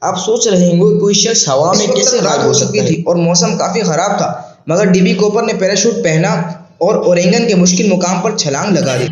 आप सोच रहे होंगे कोई शख्स हवा में कैसे गायब हो सकती थी और मौसम काफी खराब था, मगर डीबी कूपर ने पैराशूट पहना और ओरेगन के मुश्किल मुकाम पर छलांग लगा दी।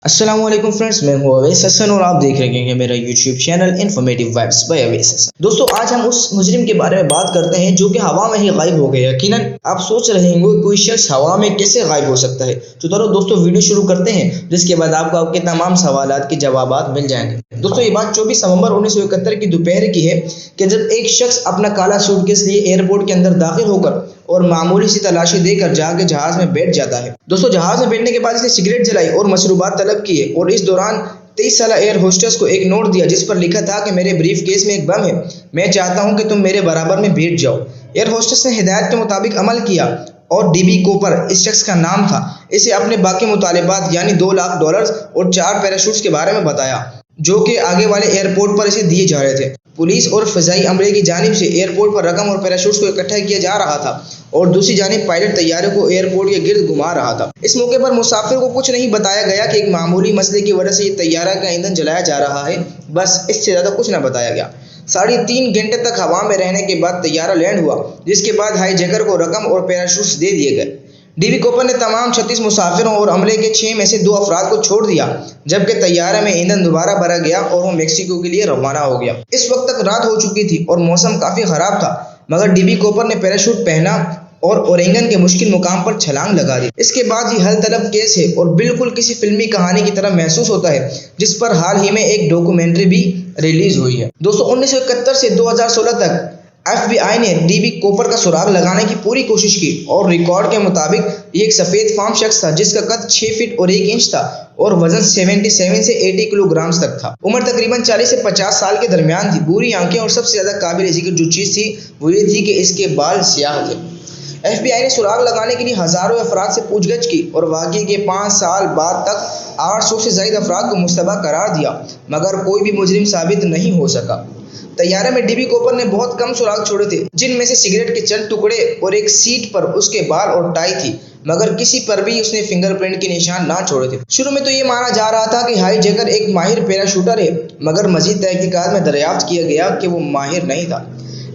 अस्सलामुअलैकुम फ्रेंड्स, मैं हूं अवैस हसन और आप देख रहे हैं मेरा YouTube channel informative vibes by Awais Hassan. दोस्तों, आज हम उस मुजरिम के बारे में बात करते हैं जो कि हवा में ही गायब हो गया। यकीनन आप सोच रहे होंगे कोई शख्स हवा में कैसे गायब हो सकता है। तो चलो दोस्तों, वीडियो शुरू करते हैं, जिसके बाद आपको आपके तमाम सवालात के जवाब मिल जाएंगे। दोस्तों, ये बात 24 नवंबर 1971 की दोपहर की है कि जब एक शख्स अपना काला सूटकेस लिए एयरपोर्ट के अंदर दाखिल होकर और मामूली सी तलाशी देकर जाके जहाज में बैठ जाता है। दोस्तों, जहाज में बैठने के बाद इसने सिगरेट जलाई और मशरूबात तलब किए और इस दौरान 23 साल एयर होस्टेस को एक नोट दिया जिस पर लिखा था कि मेरे ब्रीफ केस में एक बम है, मैं चाहता हूं कि तुम मेरे बराबर में बैठ जाओ। एयर होस्टेस ने हिदायत के मुताबिक अमल किया और डीबी कूपर इस शख्स का नाम था। इसे अपने बाकी मुतालिबात यानी $2 लाख और 4 पैराशूट्स के बारे में बताया जो कि आगे वाले एयरपोर्ट पर इसे दिए जा रहे थे। पुलिस और फ़ज़ाई अमले की जानिब से एयरपोर्ट पर रकम और पैराशूट्स को इकट्ठा किया जा रहा था और दूसरी जानिब पायलट तैयारे को एयरपोर्ट के गिर्द घुमा रहा था। इस मौके पर मुसाफिर को कुछ नहीं बताया गया कि एक मामूली मसले की वजह से ये तैयारा का ईंधन जलाया जा रहा है, बस इससे ज़्यादा कुछ न बताया गया। 3.5 घंटे तक हवा में रहने के बाद तैयारा लैंड हुआ, जिसके बाद हाईजैकर को रकम और पैराशूट्स दे दिए गए। डीबी कूपर ने तमाम 36 मुसाफिरों और अमले के 6 में से 2 अफराद को छोड़ दिया, जबकि तैयारे में ईंधन दोबारा भरा गया और वो मेक्सिको के लिए रवाना हो गया। इस वक्त तक रात हो चुकी थी और मौसम काफी खराब था, मगर डीबी कूपर ने पैराशूट पहना और ओरेगन के मुश्किल मुकाम पर छलांग लगा दी। इसके बाद ये हल तलब केस है और बिल्कुल किसी फिल्मी कहानी की तरह महसूस होता है, जिस पर हाल ही में एक डॉक्यूमेंट्री भी रिलीज हुई है। दोस्तों, 1971 से 2016 तक FBI ने डीबी कूपर का सुराग लगाने की पूरी कोशिश की और रिकॉर्ड के मुताबिक ये एक सफेद फार्म शख्स था जिसका कद 6 फीट और 1 इंच था और वजन 77 से 80 किलोग्राम तक था। उम्र तकरीबन 40 से 50 साल के दरमियान थी। बुरी आंखें और सबसे ज्यादा काबिल जिक्र जो चीज थी वो ये थी कि इसके बाल स्याह थे। FBI ने सुराग लगाने के लिए हजारों अफराद से पूछगछ की और वाकई के 5 साल बाद तक 800 से ज्यादा अफराद को मुश्तबा करार दिया, मगर कोई भी मुजरिम साबित नहीं हो सका। तैयारे में डीबी कूपर ने बहुत कम सुराग छोड़े थे, जिनमें से सिगरेट के चंद टुकड़े और एक सीट पर उसके बाल और टाई थी, मगर किसी पर भी उसने फिंगरप्रिंट के निशान ना छोड़े थे। शुरू में तो ये माना जा रहा था कि हाईजैकर एक माहिर पैराशूटर है, मगर मजीद तहकीकात में दरियाफ्त किया गया कि वो माहिर नहीं था।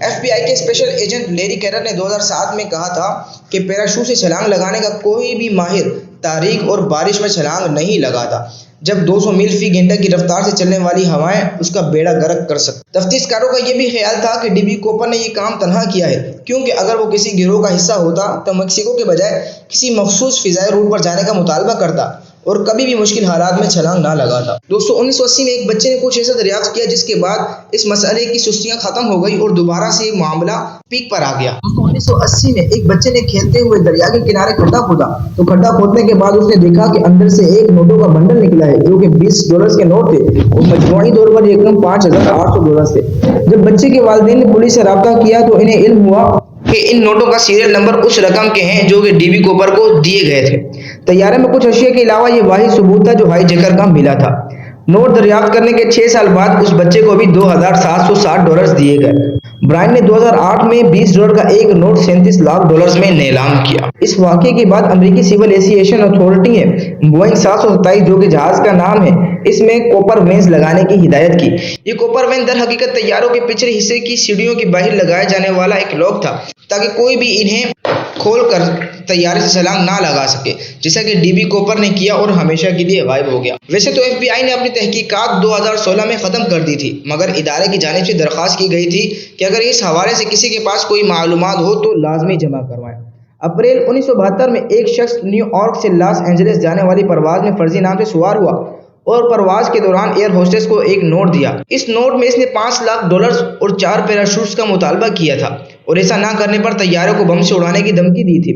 FBI के स्पेशल एजेंट लैरी कैरर ने 2007 में कहा था कि पैराशूट से छलांग लगाने का कोई भी माहिर तारीख और बारिश में छलांग नहीं लगाता, जब 200 मील फी घंटा की रफ्तार से चलने वाली हवाएं उसका बेड़ा गर्क कर सकती। तफ्तीशकारों का यह भी ख्याल था कि डीबी कूपर ने यह काम तन्हा किया है, क्योंकि अगर वो किसी गिरोह का हिस्सा होता तो मेक्सिको के बजाय किसी मखसूस फिजाई रूट पर जाने का मुतालबा करता और कभी भी मुश्किल हालात में छलांग ना लगाता। दोस्तों, 1980 में एक बच्चे ने कुछ ऐसा दरियाफ्त किया जिसके बाद इस मसले की सुस्तियां खत्म हो गई और दोबारा से मामला पीक पर आ गया। दोस्तों, 1980 में एक बच्चे ने खेलते हुए दरिया के किनारे खड्डा खोदा, तो खड्डा खोदने के बाद उसने देखा कि अंदर से एक नोटों का बंडल निकला है जो कि $20 के नोट थे और मजमूई तौर पर एक रकम $5800 थे। जब बच्चे के वालिदैन ने पुलिस से राब्ता किया तो इन्हें इल्म हुआ कि इन नोटों का सीरियल नंबर उस रकम के हैं जो कि डीबी कूपर को दिए गए थे। तैयारे में कुछ अशिया के अलावा ये वाहिद सबूत था जो हाईजैकर का मिला था। नोट दरियाफ्त करने के 6 साल बाद उस बच्चे को भी $2760 दिए गए। ब्रायन ने 2008 में $20 का एक नोट $37 लाख में नीलाम किया। इस वाक़े के बाद अमेरिकी सिविल एविएशन अथॉरिटी ने बोइंग 727 जो कि जहाज का नाम है, इसमें कॉपर वेंस लगाने की हिदायत की। ये कॉपर वेन दर हकीकत तैयारों के पिछले हिस्से की सीढ़ियों के बाहर लगाए जाने वाला एक लॉक था, ताकि कोई भी इन्हें खोलकर तैयारे से छलांग ना लगा सके, जैसा कि डीबी कूपर ने किया और हमेशा के लिए गायब हो गया। वैसे तो FBI ने अपनी तहकीकात 2016 में ख़त्म कर दी थी, मगर इदारे की जानिब से दरख्वास्त की गई थी कि अगर इस हवाले से किसी के पास कोई मालूमात हो तो लाजमी जमा करवाएं। अप्रैल 1972 में एक शख्स न्यूयॉर्क से लॉस एंजलिस जाने वाली परवाज में फर्जी नाम से सवार हुआ और परवाज के दौरान एयर होस्टेस को एक नोट दिया। इस नोट में इसने $5 लाख और 4 पैराशूट्स का मुतालबा किया था और ऐसा ना करने पर तैयारे को बम से उड़ाने की धमकी दी थी।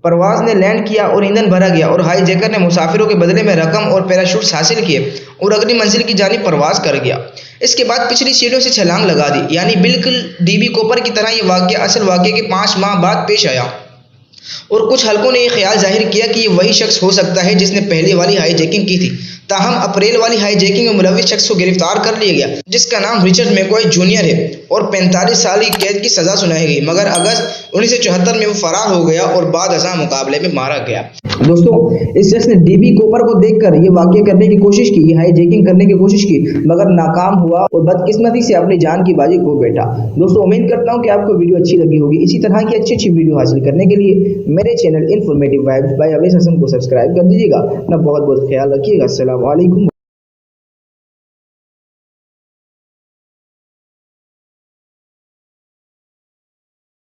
परवाज ने लैंड किया और ईंधन भरा गया और हाईजैकर ने मुसाफिरों के बदले में रकम और पैराशूट्स हासिल किए और अगली मंजिल की जानिब परवाज कर गया। इसके बाद पिछली सीढ़ियों से छलांग लगा दी, यानी बिल्कुल डीबी कूपर की तरह ये वाक़या असल वाक़ये के 5 माह बाद पेश आया। اور کچھ حلقوں نے یہ خیال ظاہر کیا کہ یہ وہی شخص ہو سکتا ہے جس نے پہلی والی ہائی جیکنگ کی تھی۔ تاہم اپریل والی ہائی جیکنگ میں ملوث شخص کو گرفتار کر لیا گیا جس کا نام رچرڈ میکوائے جونیئر ہے اور 45 سال کی قید کی سزا سنائی گئی، مگر اگست 1974 میں وہ فرار ہو گیا اور بعد ازاں مقابلے میں مارا گیا۔ دوستو اس شخص نے ڈی بی کوپر کو دیکھ کر یہ واقعہ کرنے کی کوشش کی، یہ ہائی جیکنگ کرنے کی کوشش کی، مگر ناکام ہوا اور بدقسمتی سے اپنی جان کی بازی کھو بیٹھا۔ دوستو امید کرتا ہوں کہ آپ کو ویڈیو اچھی لگی ہوگی۔ اسی طرح کی اچھی ویڈیو حاصل کرنے کے لیے میرے channel informative vibes by Awais Hassan کو سبسکرائب کر دیجیے گا۔ اپنا بہت خیال رکھیے گا۔ السلام علیکم۔